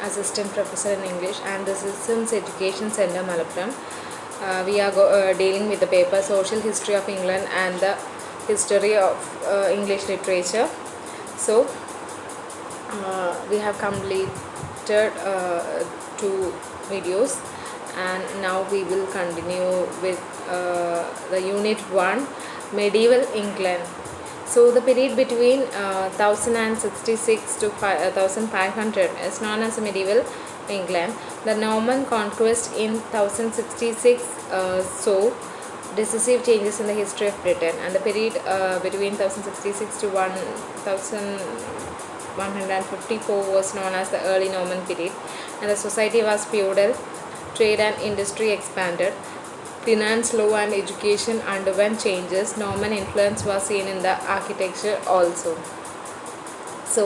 Assistant Professor in English, and this is Sims Education Center, Malappuram. We are dealing with the paper Social History of England and the History of English Literature. So, we have completed 2 videos, and now we will continue with the Unit 1, Medieval England. So the period between 1066 to 1500 is known as medieval England. The Norman conquest in 1066 saw decisive changes in the history of Britain, and the period between 1066 to 1154 was known as the early Norman period, and the society was feudal. Trade and industry expanded. Finance, law and education underwent changes. Norman influence was seen in the architecture also. So,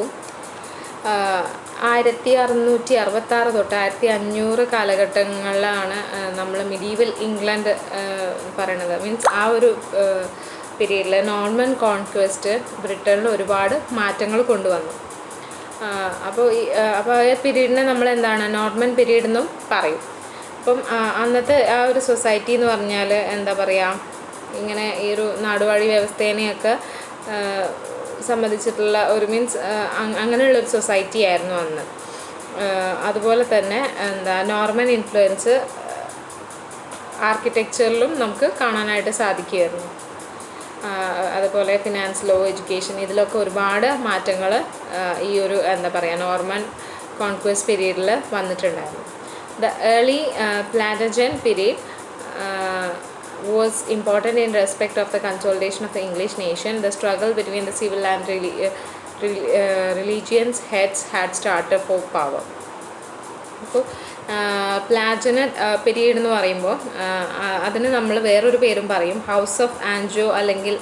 1666 തൊട്ട് 1500 കാലഘട്ടങ്ങളിലാണ് നമ്മൾ medieval England പറയണത്. Means ആ ഒരു പീരീഡിൽ Norman conquest ബ്രിട്ടനിൽ ഒരുപാട് മാറ്റങ്ങൾ കൊണ്ടുവന്നു. അപ്പോൾ ആ പീരീഡിനെ നമ്മൾ എന്താണ് നോർമൻ പീരീഡ് എന്നും പറയും. അപ്പം അന്നത്തെ ആ ഒരു സൊസൈറ്റി എന്ന് പറഞ്ഞാൽ എന്താ പറയുക, ഇങ്ങനെ ഈ ഒരു നാടുവാഴി വ്യവസ്ഥേനെയൊക്കെ സംബന്ധിച്ചിട്ടുള്ള ഒരു മീൻസ് അങ്ങനെയുള്ളൊരു സൊസൈറ്റി ആയിരുന്നു അന്ന്. അതുപോലെ തന്നെ നോർമൻ ഇൻഫ്ലുവൻസ് ആർക്കിടെക്ചറിലും നമുക്ക് കാണാനായിട്ട് സാധിക്കുമായിരുന്നു. അതുപോലെ ഫിനാൻസ്, ലോ, എഡ്യൂക്കേഷൻ ഇതിലൊക്കെ ഒരുപാട് മാറ്റങ്ങൾ ഈ ഒരു എന്താ പറയുക നോർമൻ കോൺക്വസ്റ്റ് പീരീഡിൽ വന്നിട്ടുണ്ടായിരുന്നു. The early Plantagenet period was important in respect of the consolidation of the English nation. The struggle between the civil and religious heads had started for power. അപ്പോൾ പ്ലാജനറ്റ് പീരീഡ് എന്ന് പറയുമ്പോൾ അതിന് നമ്മൾ വേറൊരു പേരും പറയും, ഹൗസ് ഓഫ് ആൻജോ അല്ലെങ്കിൽ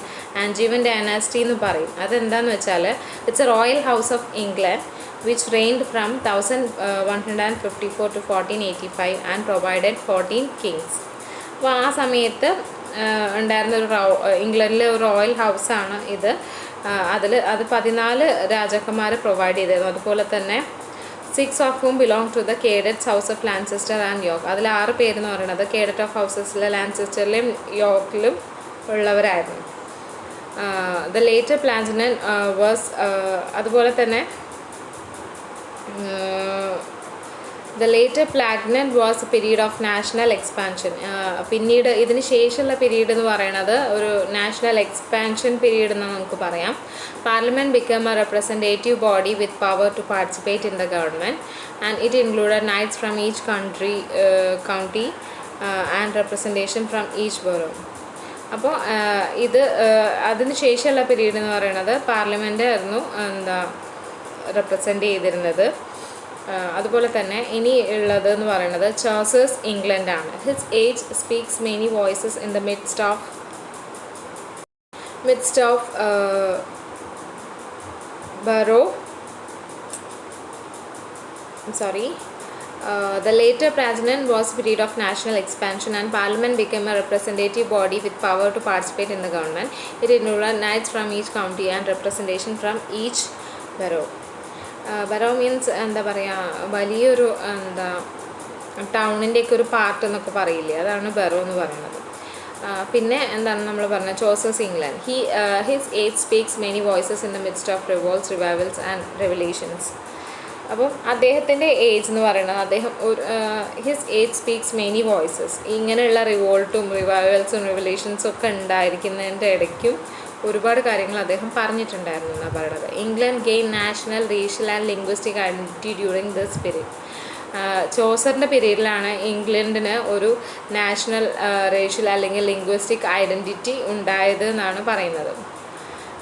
ആൻജീവൻ ഡൈനാസ്റ്റി എന്ന് പറയും. അതെന്താണെന്ന് വെച്ചാൽ it's A royal house of England which reigned from 1154 to 1485 and provided 14 kings. അപ്പോൾ ആ സമയത്ത് ഉണ്ടായിരുന്ന ഒരു ഇംഗ്ലണ്ടിലെ ഒരു റോയൽ ഹൗസാണ് ഇത്. അത് 14 രാജാക്കന്മാരെ പ്രൊവൈഡ് ചെയ്തിരുന്നു. അതുപോലെ തന്നെ 6 of whom belong to the cadets house of Lancaster and York. അതിൽ 6 പേരെന്ന് പറയുന്നത് കേഡറ്റ് ഓഫ് ഹൗസസിലെ ലാൻസെസ്റ്ററിലും യോർക്കിലും ഉള്ളവരായിരുന്നു. ദ ലേറ്റർ പ്ലാന്റനറ്റ് വാസ് അതുപോലെ തന്നെ The later Plantagenet was a period of national expansion. പിന്നീട് ഇതിന് ശേഷമുള്ള പീരീഡ് എന്ന് പറയുന്നത് ഒരു നാഷണൽ എക്സ്പാൻഷൻ പീരീഡ് എന്ന് നമുക്ക് പറയാം. Parliament became a representative body with power to participate in the government, and it included knights from each county and representation from each borough. അപ്പോൾ ഇത് അതിന് ശേഷമുള്ള പീരീഡ് എന്ന് പറയുന്നത് പാർലമെൻ്റ് ആയിരുന്നു റെപ്രസെൻ്റ് ചെയ്തിരുന്നത്. അതുപോലെ തന്നെ ഇനി ഉള്ളത് എന്ന് പറയുന്നത് ചാൾസസ് ഇംഗ്ലണ്ട് ആണ്. His age speaks many voices in the midst of borough the later Plantagenet was a period of national expansion, and Parliament became a representative body with power to participate in the government. It included knights from each county and representation from each borough. Borough means എന്താ പറയുക, വലിയൊരു എന്താ ടൗണിൻ്റെയൊക്കെ ഒരു part എന്നൊക്കെ പറയില്ലേ, അതാണ് Burrow എന്ന് പറയുന്നത്. പിന്നെ എന്താണ് നമ്മൾ പറഞ്ഞത് Charles's England. His age speaks many voices in the midst of revolts, revivals and revolutions. അപ്പം അദ്ദേഹത്തിൻ്റെ ഏജ് എന്ന് പറയുന്നത് his age speaks many voices, ഇങ്ങനെയുള്ള റിവോൾട്ടും റിവൈവൽസും റെവല്യൂഷൻസും ഒക്കെ ഉണ്ടായിരിക്കുന്നതിൻ്റെ ഇടയ്ക്കും ഒരുപാട് കാര്യങ്ങൾ അദ്ദേഹം പറഞ്ഞിട്ടുണ്ടായിരുന്നു എന്നാണ് പറയുന്നത്. England gain national, racial and linguistic identity during this period. ചോസറിൻ്റെ പീരീഡിലാണ് ഇംഗ്ലണ്ടിന് ഒരു നാഷണൽ, റേഷ്യൽ അല്ലെങ്കിൽ ലിംഗ്വിസ്റ്റിക് ഐഡൻറ്റിറ്റി ഉണ്ടായത് എന്നാണ് പറയുന്നത്.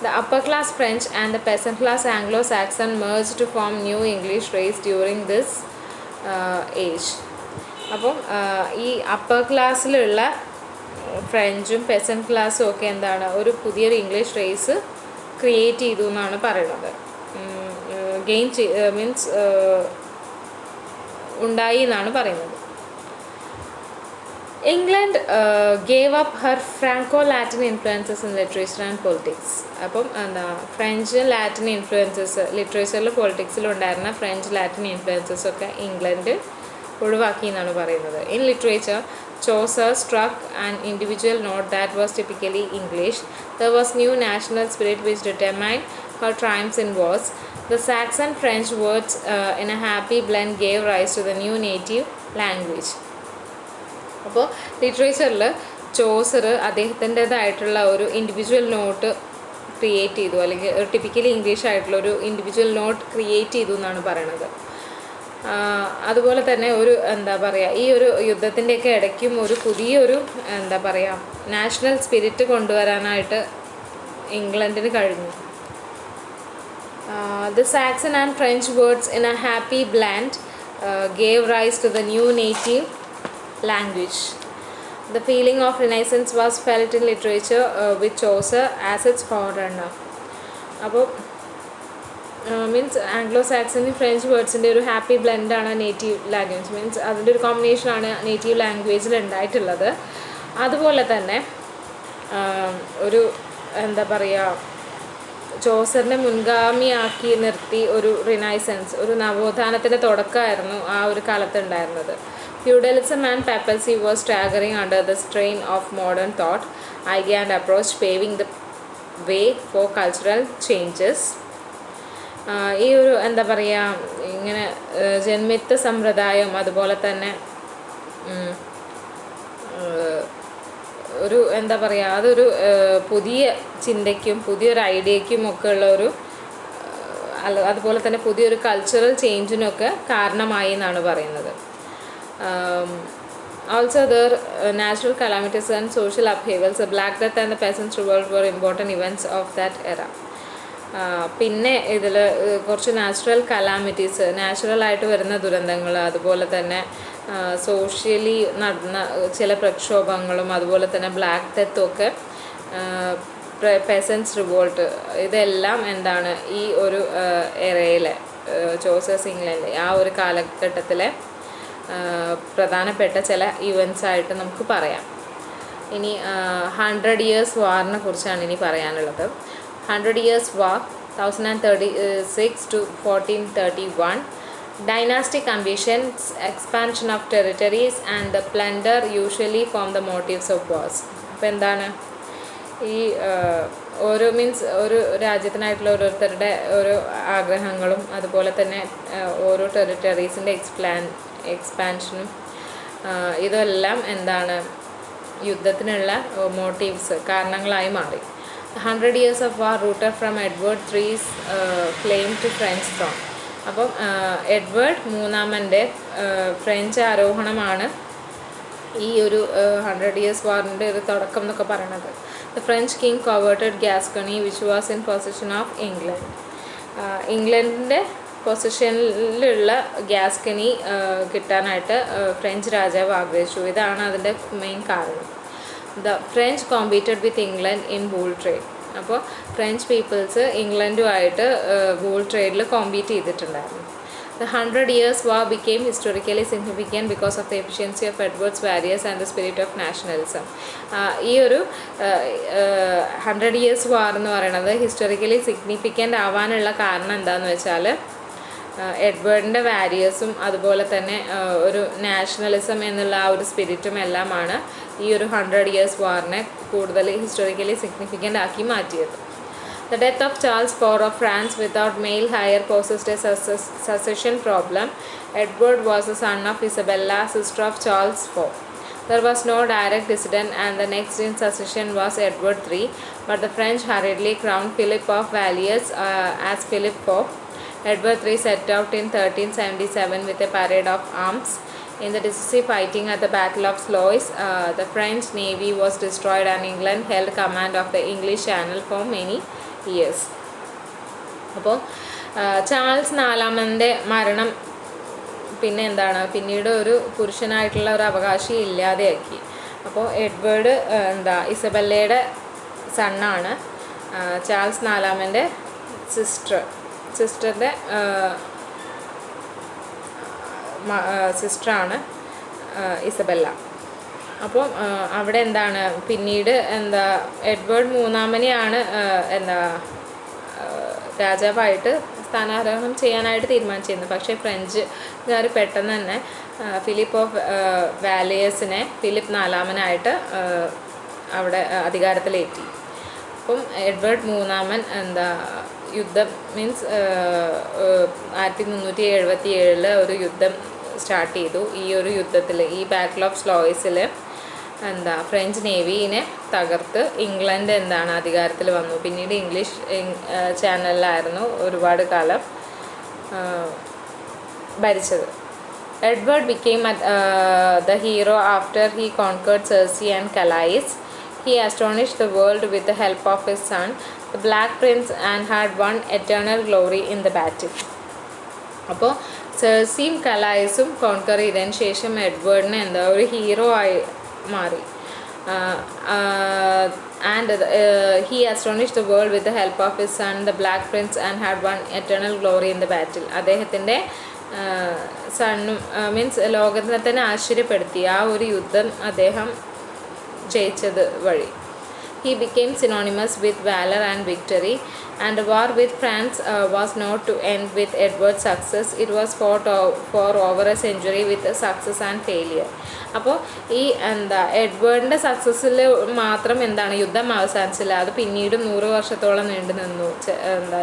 The upper class French and the peasant class Anglo-Saxon merged to form new English race during this age. അപ്പം ഈ അപ്പർ ക്ലാസ്സിലുള്ള ഫ്രഞ്ചും പെസൻറ്റ് ക്ലാസ്സും ഒക്കെ എന്താണ് ഒരു പുതിയൊരു ഇംഗ്ലീഷ് റേസ് ക്രിയേറ്റ് ചെയ്തു എന്നാണ് പറയുന്നത്. മീൻസ് ഉണ്ടായി എന്നാണ് പറയുന്നത്. England gave up her Franco-Latin influences in literature and politics. അപ്പം എന്താ ഫ്രഞ്ച് ലാറ്റിൻ ഇൻഫ്ലുവൻസസ് ലിറ്ററേച്ചറിലും പൊളിറ്റിക്സിലും ഉണ്ടായിരുന്ന ഫ്രഞ്ച് ലാറ്റിൻ ഇൻഫ്ലുവൻസസ് ഒക്കെ ഇംഗ്ലണ്ട് ഒഴിവാക്കി എന്നാണ് പറയുന്നത്. In literature, Chaucer struck an individual note that was typically English. There was new national spirit which determined her triumphs in wars. The Saxon French words in a happy blend gave rise to the new native language. അപ്പോൾ ലിറ്ററേച്ചറിൽ Chaucer അദ്ദേഹത്തിൻ്റേതായിട്ടുള്ള ഒരു individual not create ചെയ്തു, അല്ലെങ്കിൽ typically English ആയിട്ടുള്ള ഒരു individual not create ചെയ്തു എന്നാണ് പറയണത്. അതുപോലെ തന്നെ ഒരു എന്താ പറയുക, ഈ ഒരു യുദ്ധത്തിൻ്റെയൊക്കെ ഇടയ്ക്കും ഒരു പുതിയൊരു എന്താ പറയുക നാഷണൽ സ്പിരിറ്റ് കൊണ്ടുവരാനായിട്ട് ഇംഗ്ലണ്ടിന് കഴിഞ്ഞു. The Saxon and French words in a happy blend gave rise to the new native language. The feeling of Renaissance was felt in literature with Chaucer as its forerunner. അപ്പോൾ means Anglo Saxony French വേർഡ്സിൻ്റെ ഒരു happy ബ്ലെൻഡാണ് native language, means അതിൻ്റെ ഒരു കോമ്പിനേഷനാണ് native ലാംഗ്വേജിൽ ഉണ്ടായിട്ടുള്ളത്. അതുപോലെ തന്നെ ഒരു എന്താ പറയുക, ചോസറിനെ മുൻഗാമിയാക്കി നിർത്തി ഒരു റിനൈസൻസ്, ഒരു നവോത്ഥാനത്തിൻ്റെ തുടക്കമായിരുന്നു ആ ഒരു കാലത്ത് ഉണ്ടായിരുന്നത്. Feudalism and papacy was staggering under the strain of modern thought, idea and approach, paving the way for cultural changes. ഈ ഒരു എന്താ പറയുക, ഇങ്ങനെ ജന്മിത്ത സമ്പ്രദായം അതുപോലെ തന്നെ ഒരു എന്താ പറയുക, അതൊരു പുതിയ ചിന്തയ്ക്കും പുതിയൊരു ഐഡിയയ്ക്കും ഒക്കെ ഉള്ള ഒരു അതുപോലെ തന്നെ പുതിയൊരു കൾച്ചറൽ ചേഞ്ചിനൊക്കെ കാരണമായി എന്നാണ് പറയുന്നത്. Also there natural calamities and social upheavals, the Black Death and the Peasants' Revolt were important events of that era. പിന്നെ ഇതിൽ കുറച്ച് നാച്ചുറൽ കലാമിറ്റീസ്, നാച്ചുറലായിട്ട് വരുന്ന ദുരന്തങ്ങൾ, അതുപോലെ തന്നെ സോഷ്യലി നടന്ന ചില പ്രക്ഷോഭങ്ങളും, അതുപോലെ തന്നെ ബ്ലാക്ക് ഡെത്തും ഒക്കെ, പെസൻസ് റിവോൾട്ട്, ഇതെല്ലാം എന്താണ് ഈ ഒരു എറയിലെ ചോസേഴ്സ് ഇംഗ്ലണ്ട് ആ ഒരു കാലഘട്ടത്തിലെ പ്രധാനപ്പെട്ട ചില ഇവൻറ്റ്സായിട്ട് നമുക്ക് പറയാം. ഇനി 100 Years വാറിനെ കുറിച്ചാണ് ഇനി പറയാനുള്ളത്. 100 Years War 1036 to 1431. Dynastic ambitions, expansion of territories and the plunder usually form the motives of wars. അപ്പോൾ എന്താണ് ഈ ഓരോ മീൻസ് ഒരു രാജ്യത്തിനായിട്ടുള്ള ഓരോരുത്തരുടെ ഓരോ ആഗ്രഹങ്ങളും അതുപോലെ തന്നെ ഓരോ ടെറിട്ടറീസിൻ്റെ എക്സ്പാൻഷനും ഇതെല്ലാം എന്താണ് യുദ്ധത്തിനുള്ള മോട്ടീവ്സ്, കാരണങ്ങളായി മാറി. 100 Years of War rooted from Edward III's claim to French throne. അപ്പം എഡ്വേർഡ് മൂന്നാമൻ്റെ ഫ്രഞ്ച് ആരോഹണമാണ് ഈ ഒരു 100 Years വാറിൻ്റെ ഒരു തുടക്കം എന്നൊക്കെ പറയണത്. The French king coveted Gascony which was in possession of England. ഇംഗ്ലണ്ടിൻ്റെ പൊസിഷനിലുള്ള ഗ്യാസ്കനി കിട്ടാനായിട്ട് ഫ്രഞ്ച് രാജാവ് ആഗ്രഹിച്ചു. ഇതാണ് അതിൻ്റെ മെയിൻ കാരണം. The French competed with England in wool trade. അപ്പോൾ ഫ്രഞ്ച് പീപ്പിൾസ് ഇംഗ്ലണ്ടുമായിട്ട് വൂൾ ട്രേഡിൽ കോമ്പീറ്റ് ചെയ്തിട്ടുണ്ടായിരുന്നു. The 100 Years War became historically significant because of the efficiency of Edward's warriors and the spirit of nationalism. ഈ ഒരു 100 Years War എന്ന് പറയുന്നത് historically significant ആവാനുള്ള കാരണം എന്താണെന്ന് വെച്ചാൽ എഡ്വേർഡിൻ്റെ വാരിയേഴ്സും അതുപോലെ തന്നെ ഒരു നാഷണലിസം എന്നുള്ള ആ ഒരു സ്പിരിറ്റും എല്ലാമാണ് ഈ ഒരു 100 Years വാറിനെ കൂടുതൽ ഹിസ്റ്റോറിക്കലി സിഗ്നിഫിക്കൻ്റ് ആക്കി മാറ്റിയത്. The death of Charles IV of France without male heir posed a succession problem. Edward was the son of Isabella, sister of Charles IV. There was no direct descendant and the next in succession was Edward III, but the French hurriedly crowned Philip of Valiers as Philip IV. Edward III set out in 1377 with a parade of arms. In the decisive fighting at the Battle of Sluys, the French navy was destroyed and England held command of the English Channel for many years. അപ്പോൾ Charles നാലാമൻ്റെ മരണം പിന്നെ എന്താണ് പിന്നീട് ഒരു പുരുഷനായിട്ടുള്ള ഒരു അവകാശി ഇല്ലാതെയാക്കി. അപ്പോൾ എഡ്വേർഡ് ഇസബല്ലയുടെ സണ്ണാണ്. ചാൾസ് നാലാമൻ്റെ സിസ്റ്ററിൻ്റെ സിസ്റ്ററാണ് ഇസബല്ല. അപ്പം അവിടെ എന്താണ് പിന്നീട് എന്താ എഡ്വേർഡ് മൂന്നാമനെയാണ് എന്താ രാജാവായിട്ട് സ്ഥാനാരോഹണം ചെയ്യാനായിട്ട് തീരുമാനിച്ചിരുന്നു. പക്ഷേ ഫ്രഞ്ചുകാർ പെട്ടെന്ന് തന്നെ ഫിലിപ്പ് ഓഫ് വാലിയസിനെ ഫിലിപ്പ് നാലാമനായിട്ട് അവിടെ അധികാരത്തിലേറ്റി. അപ്പം എഡ്വേർഡ് മൂന്നാമൻ എന്താ യുദ്ധം മീൻസ് 1377 ഒരു യുദ്ധം സ്റ്റാർട്ട് ചെയ്തു. ഈ ഒരു യുദ്ധത്തിൽ ഈ ബാറ്റിൽ ഓഫ് സ്ലോയ്സിൽ എന്താ ഫ്രഞ്ച് നേവിനെ തകർത്ത് ഇംഗ്ലണ്ട് എന്താണ് അധികാരത്തിൽ വന്നു. പിന്നീട് ഇംഗ്ലീഷ് ചാനലിലായിരുന്നു ഒരുപാട് കാലം ഭരിച്ചത്. Edward became the hero after he conquered Circe and Calais. He astonished the world with the help of his son, the Black Prince, and had won eternal glory in the battle. അപ്പോൾ സെർസിയും കലായസും conquer ചെയ്തതിന് ശേഷം എഡ്വേർഡിനെ എന്താ ഒരു hero ആയി മാറി. And he astonished the world with the help of his son, the Black Prince, and had won eternal glory in the battle. അദ്ദേഹത്തിൻ്റെ സണ്ണും means ലോകത്തിനെ തന്നെ ആശ്ചര്യപ്പെടുത്തി ആ ഒരു യുദ്ധം അദ്ദേഹം ജയിച്ചത് വഴി. He became synonymous with valor and victory, and the war with France was not to end with Edward's success. It was fought for over a century with success and failure. അപ്പോൾ ഈ എന്താ എഡ്വേർഡിൻ്റെ സക്സസ്സിൽ മാത്രം എന്താണ് യുദ്ധം അവസാനിച്ചില്ല, അത് പിന്നീടും 100 വർഷത്തോളം നീണ്ടു നിന്നു. എന്താ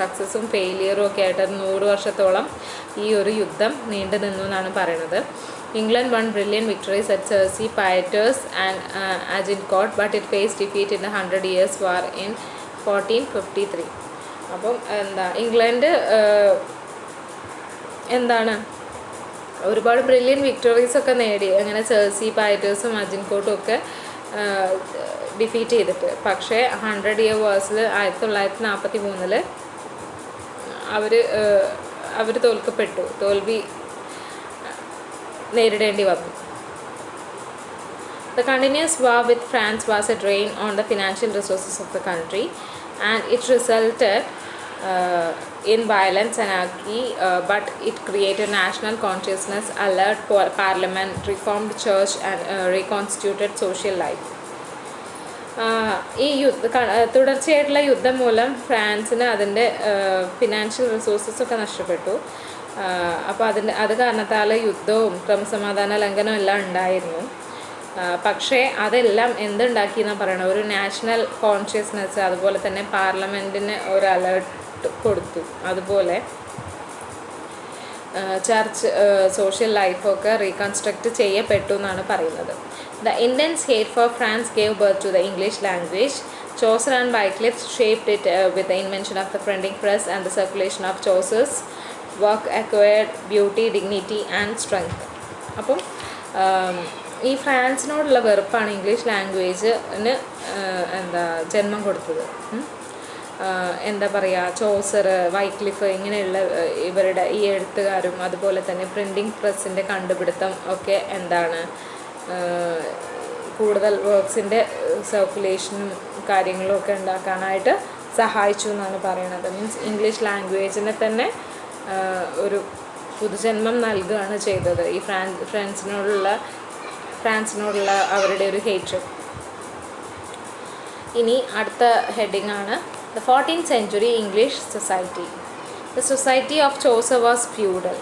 സക്സസ്സും ഫെയിലിയറും ഒക്കെ ആയിട്ട് 100 വർഷത്തോളം ഈ ഒരു യുദ്ധം നീണ്ടു നിന്നു എന്നാണ് പറയുന്നത്. England won brilliant victories at Circe, Poitiers, and Agincourt, but it faced defeat in the 100 Years' War in 1453. അപ്പം എന്താ ഇംഗ്ലണ്ട് എന്താണ് ഒരുപാട് ബ്രില്യൻ വിക്ടറീസൊക്കെ നേടി, അങ്ങനെ സെർസി, പയറ്റേഴ്സും അജിൻകോട്ടും ഒക്കെ ഡിഫീറ്റ് ചെയ്തിട്ട്. പക്ഷേ 100 Year വാഴ്സിൽ 1943 അവർ തോൽക്കപ്പെട്ടു, തോൽവി നേരിടേണ്ടി വന്നു. The continuous war with France was a drain on the financial resources of the country, and it resulted in violence and anarchy, but it created national consciousness, alert parliament, reformed church, and reconstituted social life. ഈ തുടർച്ചയായിട്ടുള്ള യുദ്ധം മൂലം ഫ്രാൻസിന് അതിൻ്റെ financial റിസോഴ്സസൊക്കെ നഷ്ടപ്പെട്ടു. അപ്പോൾ അത് കാരണത്താൽ യുദ്ധവും ക്രമസമാധാന ലംഘനവും എല്ലാം ഉണ്ടായിരുന്നു. പക്ഷേ അതെല്ലാം എന്തുണ്ടാക്കി എന്നാണ് പറയണത്, ഒരു നാഷണൽ കോൺഷ്യസ്നെസ്, അതുപോലെ തന്നെ പാർലമെൻറ്റിന് ഒരു അലേർട്ട് കൊടുത്തു. അതുപോലെ ചർച്ച്, സോഷ്യൽ ലൈഫൊക്കെ റീകൺസ്ട്രക്റ്റ് ചെയ്യപ്പെട്ടു എന്നാണ് പറയുന്നത്. The intense hate for France gave birth to the English language. Chaucer and Wycliffe shaped it with the invention of the printing press, and the circulation of Chaucer's work acquired beauty, dignity, and strength. അപ്പം ഈ ഫ്രാൻസിനോടുള്ള വെറുപ്പാണ് English ലാംഗ്വേജിന് എന്താ ജന്മം കൊടുത്തത്. എന്താ പറയുക, Chaucer, Wycliffe ഇങ്ങനെയുള്ള ഇവരുടെ ഈ എഴുത്തുകാരും അതുപോലെ തന്നെ പ്രിൻറ്റിംഗ് പ്രസ്സിൻ്റെ കണ്ടുപിടുത്തം ഒക്കെ എന്താണ് കൂടുതൽ വർക്ക്സിൻ്റെ സർക്കുലേഷനും കാര്യങ്ങളും ഒക്കെ ഉണ്ടാക്കാനായിട്ട് സഹായിച്ചു എന്നാണ് പറയുന്നത്. മീൻസ് ഇംഗ്ലീഷ് ലാംഗ്വേജിനെ തന്നെ ഒരു പുതുജന്മം നൽകുകയാണ് ചെയ്തത് ഈ ഫ്രാൻസിനോടുള്ള അവരുടെ ഒരു ഹേറ്റ്. ഇനി അടുത്ത ഹെഡിങ് ആണ് The 14th century English society. The society of Chaucer was feudal.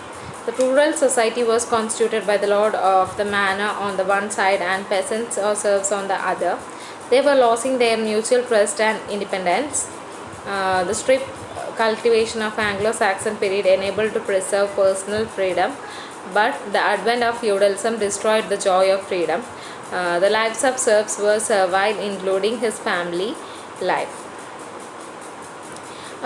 The rural society was constituted by the lord of the manor on the one side and peasants or serfs on the other. They were losing their mutual trust and independence. The strict cultivation of Anglo-Saxon period enabled to preserve personal freedom, but the advent of feudalism destroyed the joy of freedom. The lives of serfs were servile, including his family life.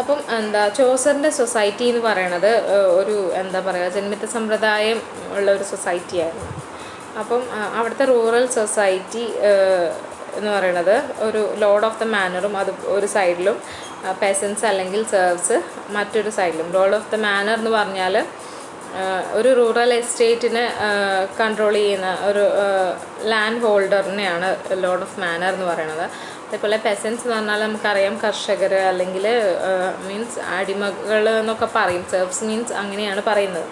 അപ്പം എന്താ ചോസറിൻ്റെ society എന്ന് പറയണത് ഒരു എന്താ പറയുക ജന്മിത്ത സമ്പ്രദായം ഉള്ള ഒരു സൊസൈറ്റി ആയിരുന്നു. അപ്പം അവിടുത്തെ റൂറൽ സൊസൈറ്റി എന്ന് പറയണത് ഒരു ലോർഡ് ഓഫ് ദ മാനറും അത് ഒരു സൈഡിലും പെസൻസ് അല്ലെങ്കിൽ സെർവ്സ് മറ്റൊരു സൈഡിലും. ലോർഡ് ഓഫ് ദ മാനർ എന്ന് പറഞ്ഞാൽ ഒരു റൂറൽ എസ്റ്റേറ്റിനെ കൺട്രോൾ ചെയ്യുന്ന ഒരു ലാൻഡ് ഹോൾഡറിനെയാണ് ലോർഡ് ഓഫ് മാനർ എന്ന് പറയുന്നത്. അതേപോലെ പെസൻസ് എന്ന് പറഞ്ഞാൽ നമുക്കറിയാം കർഷകർ അല്ലെങ്കിൽ മീൻസ് അടിമകൾ എന്നൊക്കെ പറയും. സെർവ്സ് മീൻസ് അങ്ങനെയാണ് പറയുന്നത്.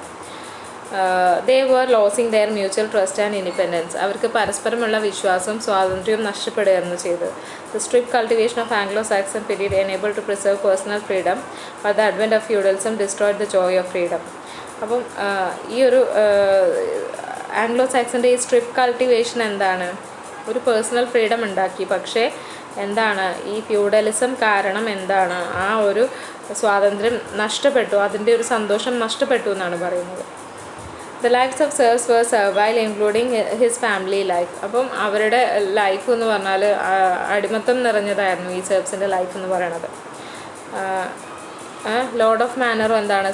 they were losing their mutual trust and independence. അവർക്ക് പരസ്പരമുള്ള വിശ്വാസവും സ്വാതന്ത്ര്യവും നഷ്ടപ്പെടുകയായിരുന്നു ചെയ്തത്. The strict cultivation of Anglo-Saxon period enabled to preserve personal freedom, but the advent of feudalism destroyed the joy of freedom. അപ്പം ഈ ഒരു ആംഗ്ലോ സാക്സൻ്റെ ഈ സ്ട്രിപ്പ് കൾട്ടിവേഷൻ എന്താണ്, ഒരു പേഴ്സണൽ ഫ്രീഡം ഉണ്ടാക്കി. പക്ഷേ എന്താണ്, ഈ ഫ്യൂഡലിസം കാരണം എന്താണ്, ആ ഒരു സ്വാതന്ത്ര്യം നഷ്ടപ്പെട്ടു, അതിൻ്റെ ഒരു സന്തോഷം നഷ്ടപ്പെട്ടു എന്നാണ് പറയുന്നത്. The lives of serfs were servile, including his family life. അപ്പം അവരുടെ ലൈഫ് എന്ന് പറഞ്ഞാൽ അടിമത്തം നിറഞ്ഞതായിരുന്നു ഈ സെർഫ്സിൻ്റെ ലൈഫ് എന്ന് പറയണത്. ലോർഡ് ഓഫ് മാനറും എന്താണ്,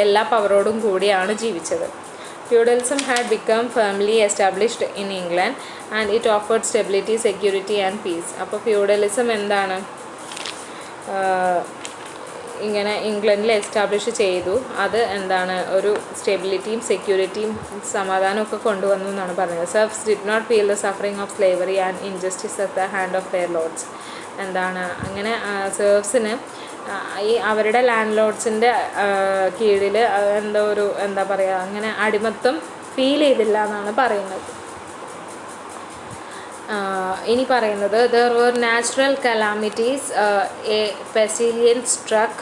എല്ലാ പവറോടും കൂടിയാണ് ജീവിച്ചത്. Feudalism had become firmly established in England and it offered stability, security and peace. അപ്പോൾ ഫ്യൂഡലിസം എന്താണ്, ഇങ്ങനെ ഇംഗ്ലണ്ടിൽ എസ്റ്റാബ്ലിഷ് ചെയ്തു. അത് എന്താണ്, ഒരു സ്റ്റെബിലിറ്റിയും സെക്യൂരിറ്റിയും സമാധാനമൊക്കെ കൊണ്ടുവന്നു എന്നാണ് പറയുന്നത്. Serfs did not feel the suffering of slavery and injustice at the hand of their lords. എന്താണ്, അങ്ങനെ സെർഫ്സിന് ഈ അവരുടെ ലാൻഡ് ലോഡ്സിൻ്റെ കീഴിൽ എന്താ പറയുക, അങ്ങനെ അടിമത്തം ഫീൽ ചെയ്തില്ല എന്നാണ് പറയുന്നത്. ഇനി പറയുന്നത് there were natural calamities. A pestilence struck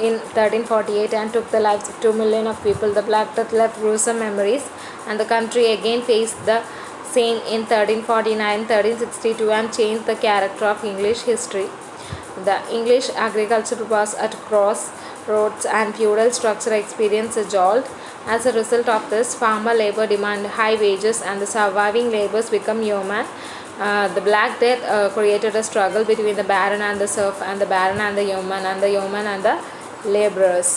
in 1348 and took the lives of 2 million of people. The Black Death left gruesome memories and the country again faced the same in 1349, 1362 and changed the character of English history. The English agriculture was at crossroads and feudal structure experienced a jolt. As a result of this, farmer labor demanded high wages and the surviving laborers became yeomen. The Black Death created a struggle between the baron and the serf, and the baron and the yeoman, and the yeoman and the laborers.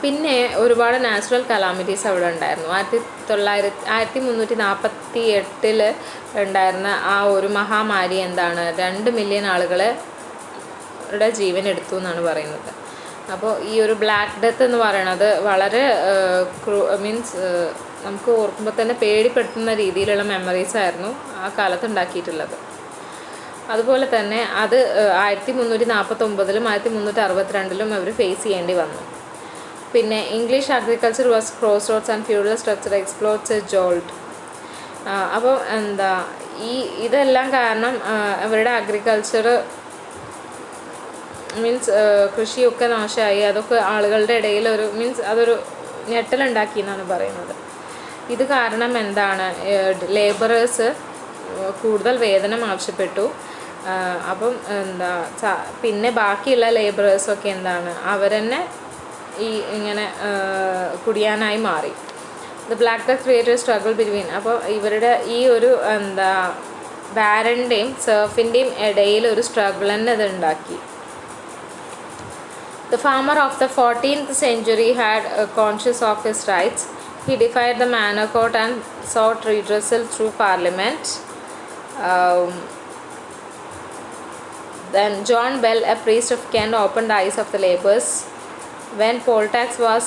പിന്നെ ഒരുപാട് natural calamities അവിടെ ഉണ്ടായിരുന്നു. 1348 ഉണ്ടായിരുന്ന ആ ഒരു മഹാമാരി എന്താണ്, 2 million ആളുകളുടെ ജീവൻ എടുത്തു എന്നാണ് പറയുന്നത്. അപ്പോൾ ഈ ഒരു ബ്ലാക്ക് ഡെത്ത് എന്ന് പറയണത് വളരെ മീൻസ് നമുക്ക് ഓർക്കുമ്പോൾ തന്നെ പേടിപ്പെടുത്തുന്ന രീതിയിലുള്ള മെമ്മറീസ് ആയിരുന്നു ആ കാലത്ത് ഉണ്ടാക്കിയിട്ടുള്ളത്. അതുപോലെ തന്നെ അത് 1349 1362 അവർ ഫേസ് ചെയ്യേണ്ടി വന്നു. പിന്നെ English agriculture was crossroads and feudal structure exports a jolt. അപ്പോൾ എന്താ, ഇതെല്ലാം കാരണം അവരുടെ അഗ്രികൾച്ചർ മീൻസ് കൃഷിയൊക്കെ നാശമായി. അതൊക്കെ ആളുകളുടെ ഇടയിൽ ഒരു മീൻസ് അതൊരു ഞെട്ടലുണ്ടാക്കി എന്നാണ് പറയുന്നത്. ഇത് കാരണം എന്താണ്, ലേബറേഴ്സ് കൂടുതൽ വേതനം ആവശ്യപ്പെട്ടു. അപ്പം എന്താ പിന്നെ ബാക്കിയുള്ള ലേബറേഴ്സൊക്കെ എന്താണ്, അവരെന്നെ ഇങ്ങനെ കുടിയാനായി മാറി. The black death created struggle between. അപ്പോൾ ഇവരുടെ ഈ ഒരു എന്താ ബാരൻ്റെയും സർഫിൻ്റെയും ഇടയിൽ ഒരു സ്ട്രഗിൾ തന്നെ ഇത് ഉണ്ടാക്കി. The farmer of the 14th century had conscious of his rights. He defied the manor court and sought redressal through parliament. Then John Bell, a priest of Kent, opened the eyes of the labourers. When poll tax was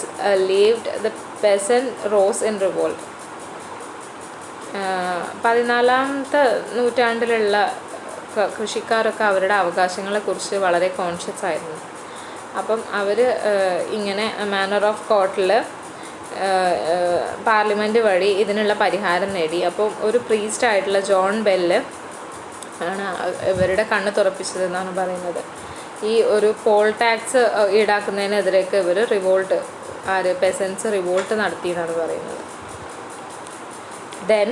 levied, the peasant rose in revolt. 14ാമത്തെ നൂറ്റാണ്ടിലുള്ള കൃഷിക്കാരൊക്കെ അവരുടെ അവകാശങ്ങളെക്കുറിച്ച് വളരെ conscious ആയിരുന്നു. അപ്പം അവർ ഇങ്ങനെ manner of കോർട്ടിൽ parliament വഴി ഇതിനുള്ള പരിഹാരം നേടി. അപ്പം ഒരു പ്രീസ്റ്റായിട്ടുള്ള ജോൺ ബെല്ല് ആണ് ഇവരുടെ കണ്ണ് തുറപ്പിച്ചതെന്നാണ് പറയുന്നത്. ഈ ഒരു പോൾ ടാക്സ് ഈടാക്കുന്നതിനെതിരെയൊക്കെ ഇവർ പെസൻസ് റിവോൾട്ട് നടത്തി എന്നാണ് പറയുന്നത്. ദെൻ